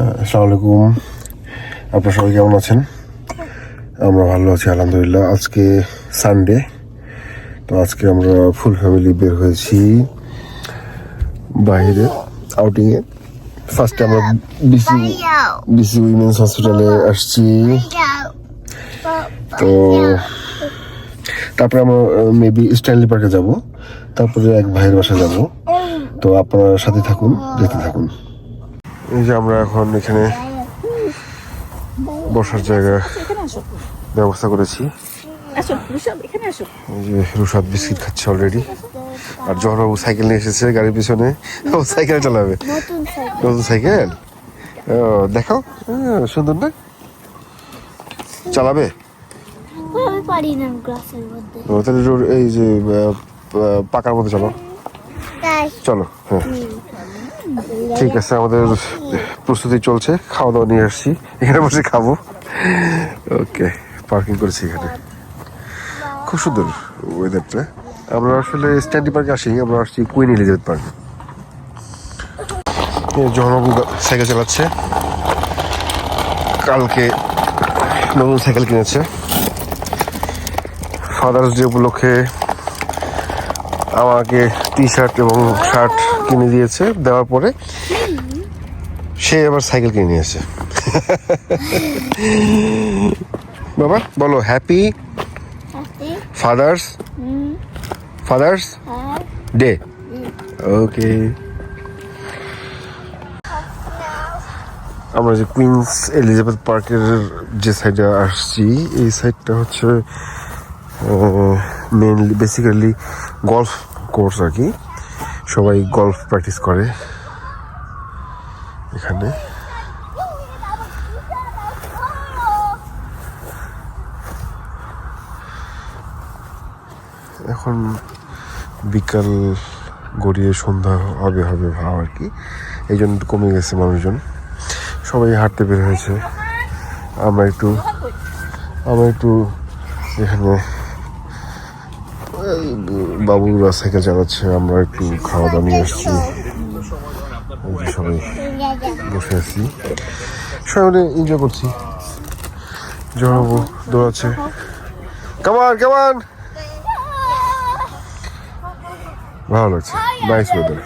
আসসালামু আলাইকুম। আপনারা সবাই কেমন আছেন? আমরা ভালো আছি আলহামদুলিল্লাহ। আজকে সানডে, তো আজকে আমরা ফুল ফ্যামিলি বের হয়েছি বাইরে আউটিংয়ে। ফার্স্টে আমরা বিসি উইমেন্স হসপিটালে আসছি, তো তারপরে আমরা মেবি স্ট্যানলি পার্কে যাব, তারপরে এক ভাইয়ের বাসা যাব। তো আপনারা সাথে থাকুন, দেখতে থাকুন। এই যে আমরা এখন এখানে বসার জায়গা ব্যবস্থা করেছি। এই যে রুশাদ বিস্কিট খাচ্ছে অলরেডি, আর জহরবাবু সাইকেল নিয়ে এসেছে গাড়ির পিছনে। ও সাইকেল চালাবে, নতুন সাইকেল। ও দেখাও, সুন্দর না? চালাবে? ও তাহলে এই যে পাকার মধ্যে চলো, চলো। হ্যাঁ ঠিক আছে, আমাদের প্রস্তুতি চলছে, খাওয়া দাওয়া নিয়ে আসছি, এখানে বসে খাবো। ওকে, পার্কিং করেছি এখানে, খুব সুন্দর ওয়েদারটা। আমরা আসলে স্ট্যান্ডি পার্কে আসি, আমরা আসছি কুইন এলিজাবেথ পার্ক। জহরবাবু সাইকেল চালাচ্ছে, কালকে নতুন সাইকেল কিনেছে। ফাদার্স ডে উপলক্ষে আমাকে টি শার্ট এবং শার্ট কিনে দিয়েছে, দেওয়ার পরে সে আবার সাইকেল কিনে নিয়েছে। বাবা বলো হ্যাপি ফাদার্স ডে। ওকে, আমরা যে কুইন্স এলিজাবেথ পার্কের যে সাইডে আসছি, এই সাইডটা হচ্ছে মেনলি বেসিক্যালি গলফ কোর্স আর কি। সবাই গলফ প্র্যাকটিস করে এখানে। এখন বিকাল গড়িয়ে সন্ধ্যা হবে ভাব আর কি, এই জন্য কমে গেছে মানুষজন, সবাই হাঁটতে বের হয়েছে। আমরা একটু এখানে বাবুরা সাইকেল চালাচ্ছে, আমরা একটু খাওয়া দাওয়া নিয়ে আসছি, সবাই বসে আছি, সবাই এনজয় করছি। জহরবাবু দৌড়াচ্ছে, কেমন ভালো লাগছে, নাইস ওয়েদার।